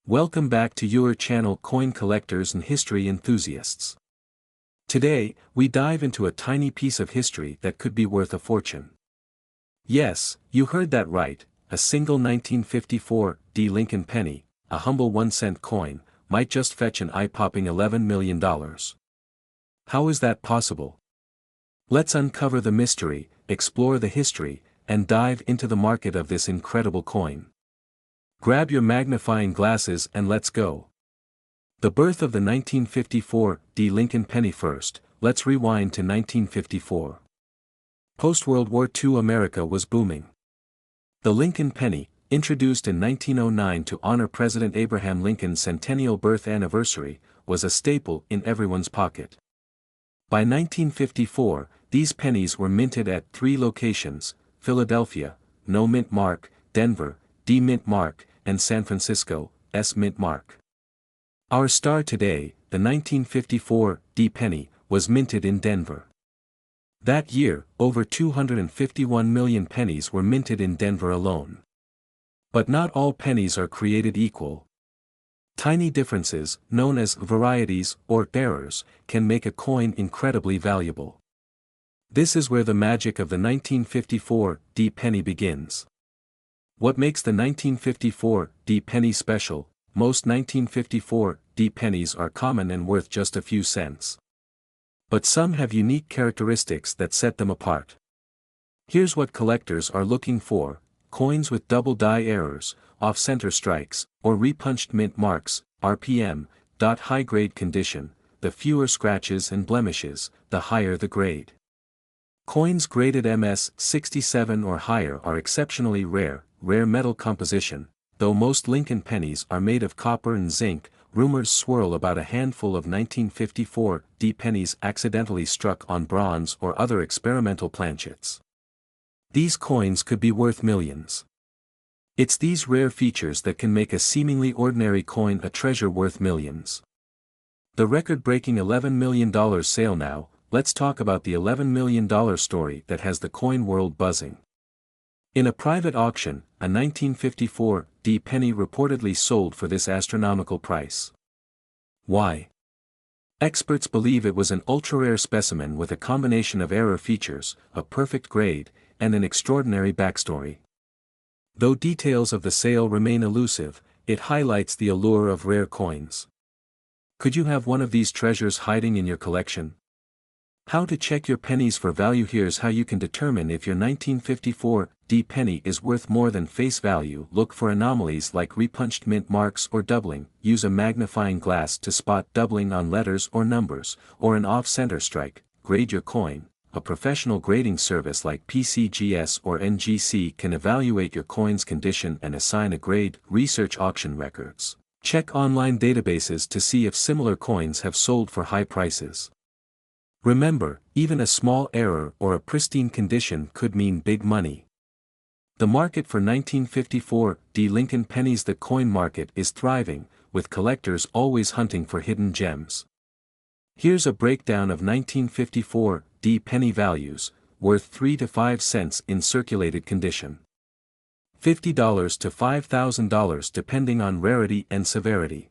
Welcome back to your channel, Coin Collectors and History Enthusiasts. Today, we dive into a tiny piece of history that could be worth a fortune. Yes, you heard that right, a single 1954 Lincoln penny, a humble 1-cent coin, might just fetch an eye-popping $11 million. How is that possible? Let's uncover the mystery, explore the history, and dive into the market of this incredible coin. Grab your magnifying glasses and let's go. The birth of the 1954 Lincoln penny. First, let's rewind to 1954. Post-World War II America was booming. The Lincoln penny, introduced in 1909 to honor President Abraham Lincoln's centennial birth anniversary, was a staple in everyone's pocket. By 1954, these pennies were minted at 3 locations: Philadelphia, No Mint Mark; Denver, D Mint Mark; and San Francisco, S Mint Mark. Our star today, the 1954 penny, was minted in Denver. That year, over 251 million pennies were minted in Denver alone. But not all pennies are created equal. Tiny differences, known as varieties or errors, can make a coin incredibly valuable. This is where the magic of the 1954 penny begins. What makes the 1954 penny special? Most 1954 pennies are common and worth just a few cents. But some have unique characteristics that set them apart. Here's what collectors are looking for: coins with double die errors, off-center strikes, or repunched mint marks, RPM, high-grade condition. The fewer scratches and blemishes, the higher the grade. Coins graded MS 67 or higher are exceptionally rare metal composition. Though most Lincoln pennies are made of copper and zinc, rumors swirl about a handful of 1954 pennies accidentally struck on bronze or other experimental planchets. These coins could be worth millions. It's these rare features that can make a seemingly ordinary coin a treasure worth millions. The record-breaking $11 million sale. Now, let's talk about the $11 million story that has the coin world buzzing. In a private auction, a 1954 penny reportedly sold for this astronomical price. Why? Experts believe it was an ultra-rare specimen with a combination of error features, a perfect grade, and an extraordinary backstory. Though details of the sale remain elusive, it highlights the allure of rare coins. Could you have one of these treasures hiding in your collection? How to check your pennies for value. Here's how you can determine if your 1954 penny is worth more than face value. Look for anomalies like repunched mint marks or doubling. Use a magnifying glass to spot doubling on letters or numbers, or an off-center strike. Grade your coin. A professional grading service like PCGS or NGC can evaluate your coin's condition and assign a grade. Research auction records. Check online databases to see if similar coins have sold for high prices. Remember, even a small error or a pristine condition could mean big money. The market for 1954 Lincoln pennies. The coin market is thriving, with collectors always hunting for hidden gems. Here's a breakdown of 1954 penny values, worth 3 to 5 cents in circulated condition. $50 to $5,000 depending on rarity and severity.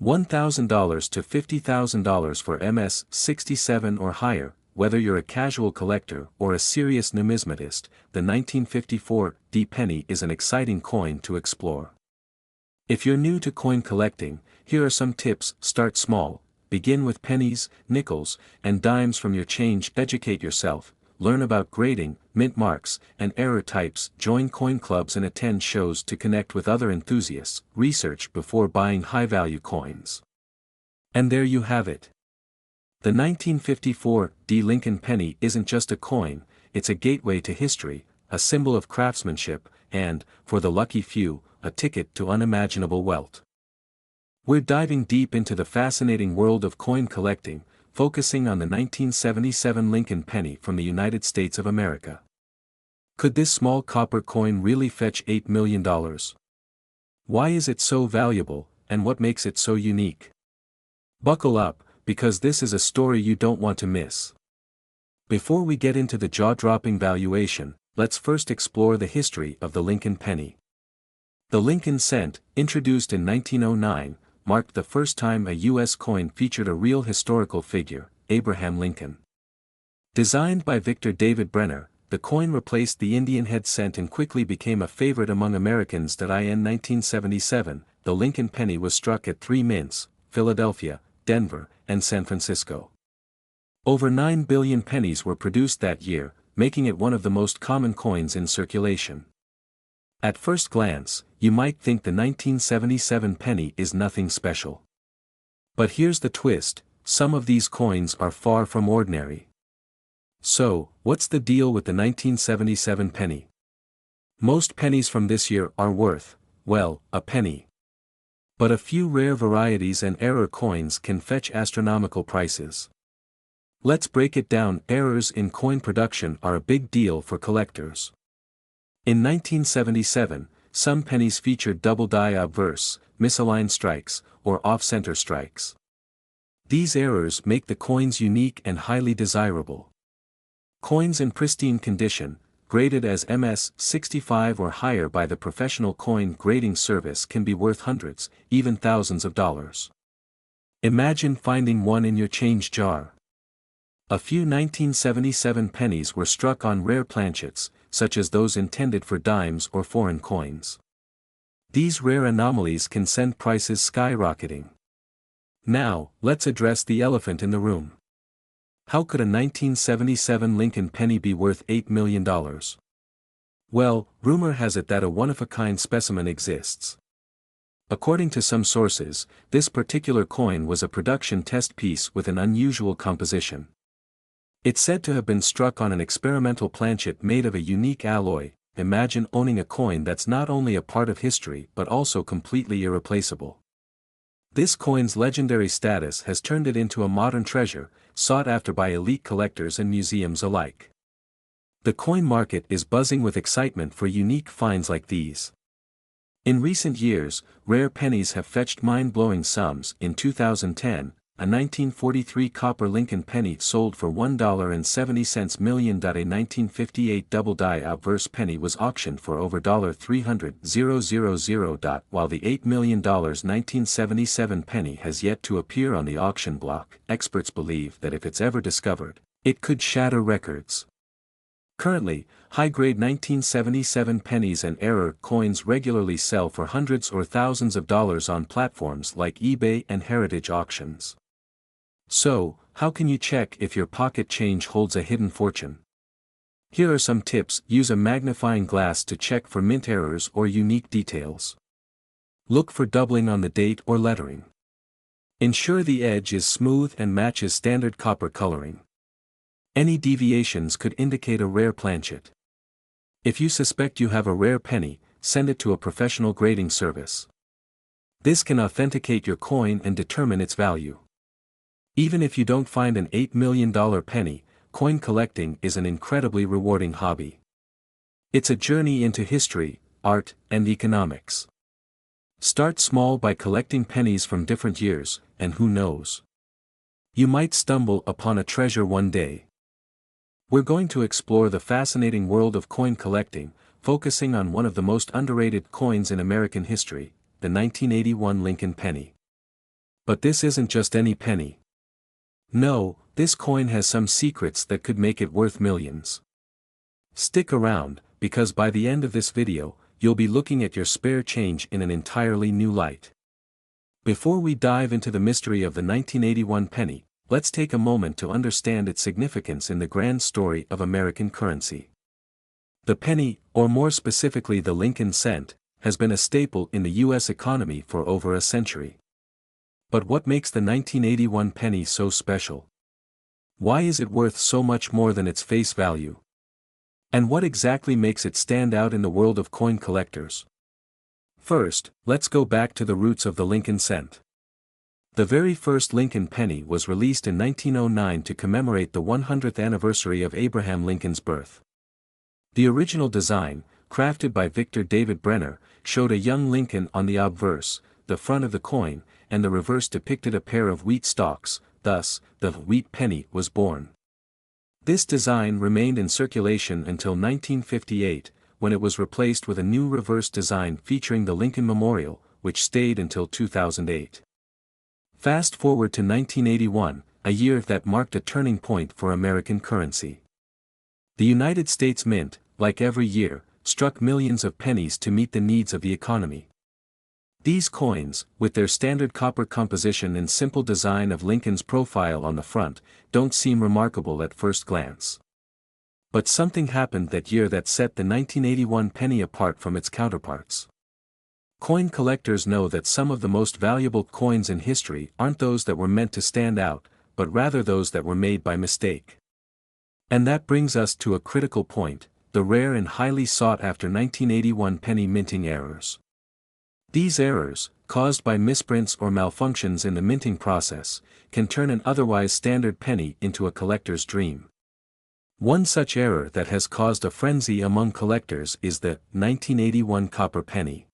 $1,000 to $50,000 for MS 67 or higher. Whether you're a casual collector or a serious numismatist, the 1954 penny is an exciting coin to explore. If you're new to coin collecting, here are some tips. Start small. Begin with pennies, nickels, and dimes from your change. Educate yourself. Learn about grading, mint marks, and error types. Join coin clubs and attend shows to connect with other enthusiasts. Research before buying high-value coins. And there you have it. The 1954 Lincoln penny isn't just a coin, it's a gateway to history, a symbol of craftsmanship, and, for the lucky few, a ticket to unimaginable wealth. We're diving deep into the fascinating world of coin collecting, focusing on the 1977 Lincoln penny from the United States of America. Could this small copper coin really fetch $8 million? Why is it so valuable, and what makes it so unique? Buckle up, because this is a story you don't want to miss. Before we get into the jaw-dropping valuation, let's first explore the history of the Lincoln penny. The Lincoln cent, introduced in 1909, marked the first time a U.S. coin featured a real historical figure, Abraham Lincoln. Designed by Victor David Brenner, the coin replaced the Indian head cent and quickly became a favorite among Americans. In 1977, the Lincoln penny was struck at 3 mints, Philadelphia, Denver, and San Francisco. Over 9 billion pennies were produced that year, making it one of the most common coins in circulation. At first glance, you might think the 1977 penny is nothing special. But here's the twist: some of these coins are far from ordinary. So, what's the deal with the 1977 penny? Most pennies from this year are worth, well, a penny. But a few rare varieties and error coins can fetch astronomical prices. Let's break it down. Errors in coin production are a big deal for collectors. In 1977, some pennies featured double-die obverse, misaligned strikes, or off-center strikes. These errors make the coins unique and highly desirable. Coins in pristine condition, graded as MS-65 or higher by the Professional Coin Grading Service, can be worth hundreds, even thousands of dollars. Imagine finding one in your change jar. A few 1977 pennies were struck on rare planchets, such as those intended for dimes or foreign coins. These rare anomalies can send prices skyrocketing. Now, let's address the elephant in the room. How could a 1977 Lincoln penny be worth $8 million? Well, rumor has it that a one-of-a-kind specimen exists. According to some sources, this particular coin was a production test piece with an unusual composition. It's said to have been struck on an experimental planchet made of a unique alloy. Imagine owning a coin that's not only a part of history but also completely irreplaceable. This coin's legendary status has turned it into a modern treasure, sought after by elite collectors and museums alike. The coin market is buzzing with excitement for unique finds like these. In recent years, rare pennies have fetched mind-blowing sums. In 2010, a 1943 copper Lincoln penny sold for $1.70 million. A 1958 double-die obverse penny was auctioned for over $300,000, while the $8 million 1977 penny has yet to appear on the auction block. Experts believe that if it's ever discovered, it could shatter records. Currently, high-grade 1977 pennies and error coins regularly sell for hundreds or thousands of dollars on platforms like eBay and heritage auctions. So, how can you check if your pocket change holds a hidden fortune? Here are some tips. Use a magnifying glass to check for mint errors or unique details. Look for doubling on the date or lettering. Ensure the edge is smooth and matches standard copper coloring. Any deviations could indicate a rare planchet. If you suspect you have a rare penny, send it to a professional grading service. This can authenticate your coin and determine its value. Even if you don't find an $8 million penny, coin collecting is an incredibly rewarding hobby. It's a journey into history, art, and economics. Start small by collecting pennies from different years, and who knows? You might stumble upon a treasure one day. We're going to explore the fascinating world of coin collecting, focusing on one of the most underrated coins in American history, the 1981 Lincoln penny. But this isn't just any penny. No, this coin has some secrets that could make it worth millions. Stick around, because by the end of this video, you'll be looking at your spare change in an entirely new light. Before we dive into the mystery of the 1981 penny, let's take a moment to understand its significance in the grand story of American currency. The penny, or more specifically the Lincoln cent, has been a staple in the U.S. economy for over a century. But what makes the 1981 penny so special? Why is it worth so much more than its face value? And what exactly makes it stand out in the world of coin collectors? First, let's go back to the roots of the Lincoln cent. The very first Lincoln penny was released in 1909 to commemorate the 100th anniversary of Abraham Lincoln's birth. The original design, crafted by Victor David Brenner, showed a young Lincoln on the obverse, the front of the coin, and the reverse depicted a pair of wheat stalks. Thus, the wheat penny was born. This design remained in circulation until 1958, when it was replaced with a new reverse design featuring the Lincoln Memorial, which stayed until 2008. Fast forward to 1981, a year that marked a turning point for American currency. The United States Mint, like every year, struck millions of pennies to meet the needs of the economy. These coins, with their standard copper composition and simple design of Lincoln's profile on the front, don't seem remarkable at first glance. But something happened that year that set the 1981 penny apart from its counterparts. Coin collectors know that some of the most valuable coins in history aren't those that were meant to stand out, but rather those that were made by mistake. And that brings us to a critical point: the rare and highly sought-after 1981 penny minting errors. These errors, caused by misprints or malfunctions in the minting process, can turn an otherwise standard penny into a collector's dream. One such error that has caused a frenzy among collectors is the 1981 copper penny.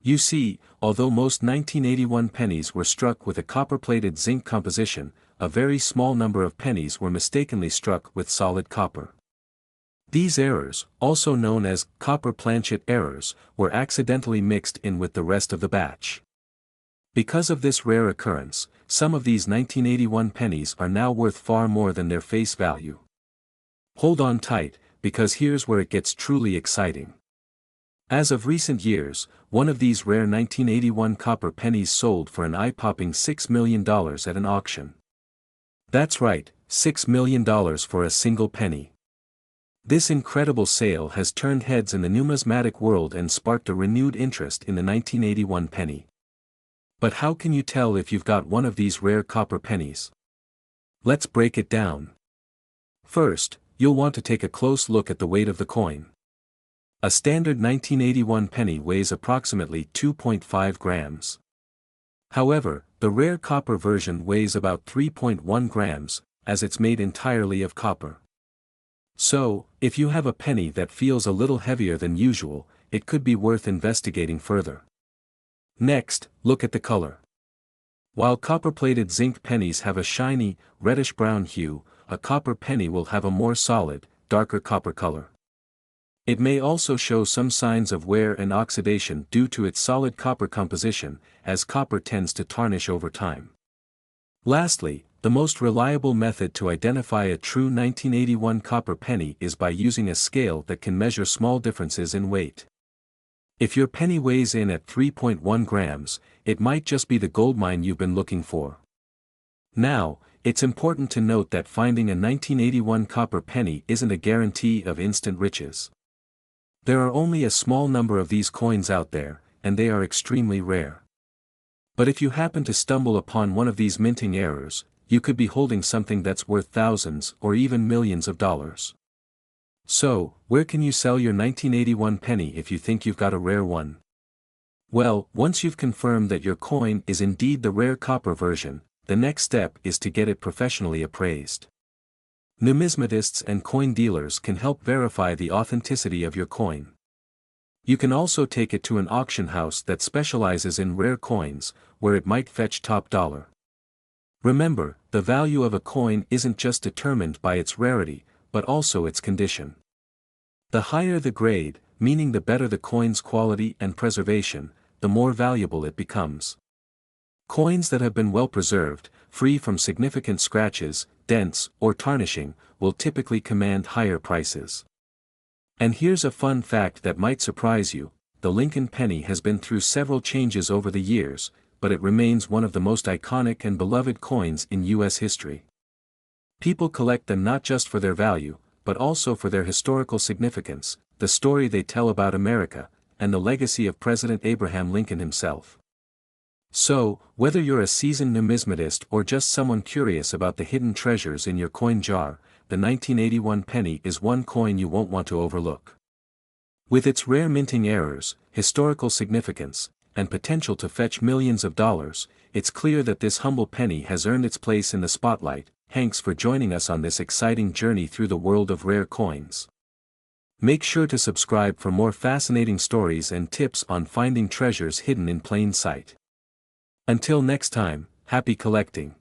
You see, although most 1981 pennies were struck with a copper-plated zinc composition, a very small number of pennies were mistakenly struck with solid copper. These errors, also known as copper planchet errors, were accidentally mixed in with the rest of the batch. Because of this rare occurrence, some of these 1981 pennies are now worth far more than their face value. Hold on tight, because here's where it gets truly exciting. As of recent years, one of these rare 1981 copper pennies sold for an eye-popping $6 million at an auction. That's right, $6 million for a single penny. This incredible sale has turned heads in the numismatic world and sparked a renewed interest in the 1981 penny. But how can you tell if you've got one of these rare copper pennies? Let's break it down. First, you'll want to take a close look at the weight of the coin. A standard 1981 penny weighs approximately 2.5 grams. However, the rare copper version weighs about 3.1 grams, as it's made entirely of copper. So, if you have a penny that feels a little heavier than usual, it could be worth investigating further. Next, look at the color. While copper-plated zinc pennies have a shiny, reddish-brown hue, a copper penny will have a more solid, darker copper color. It may also show some signs of wear and oxidation due to its solid copper composition, as copper tends to tarnish over time. Lastly, the most reliable method to identify a true 1981 copper penny is by using a scale that can measure small differences in weight. If your penny weighs in at 3.1 grams, it might just be the goldmine you've been looking for. Now, it's important to note that finding a 1981 copper penny isn't a guarantee of instant riches. There are only a small number of these coins out there, and they are extremely rare. But if you happen to stumble upon one of these minting errors, you could be holding something that's worth thousands or even millions of dollars. So, where can you sell your 1981 penny if you think you've got a rare one? Well, once you've confirmed that your coin is indeed the rare copper version, the next step is to get it professionally appraised. Numismatists and coin dealers can help verify the authenticity of your coin. You can also take it to an auction house that specializes in rare coins, where it might fetch top dollar. Remember, the value of a coin isn't just determined by its rarity, but also its condition. The higher the grade, meaning the better the coin's quality and preservation, the more valuable it becomes. Coins that have been well preserved, free from significant scratches, dents, or tarnishing, will typically command higher prices. And here's a fun fact that might surprise you: the Lincoln penny has been through several changes over the years, but it remains one of the most iconic and beloved coins in U.S. history. People collect them not just for their value, but also for their historical significance, the story they tell about America, and the legacy of President Abraham Lincoln himself. So, whether you're a seasoned numismatist or just someone curious about the hidden treasures in your coin jar, the 1981 penny is one coin you won't want to overlook. With its rare minting errors, historical significance, and potential to fetch millions of dollars, it's clear that this humble penny has earned its place in the spotlight. Thanks for joining us on this exciting journey through the world of rare coins. Make sure to subscribe for more fascinating stories and tips on finding treasures hidden in plain sight. Until next time, happy collecting.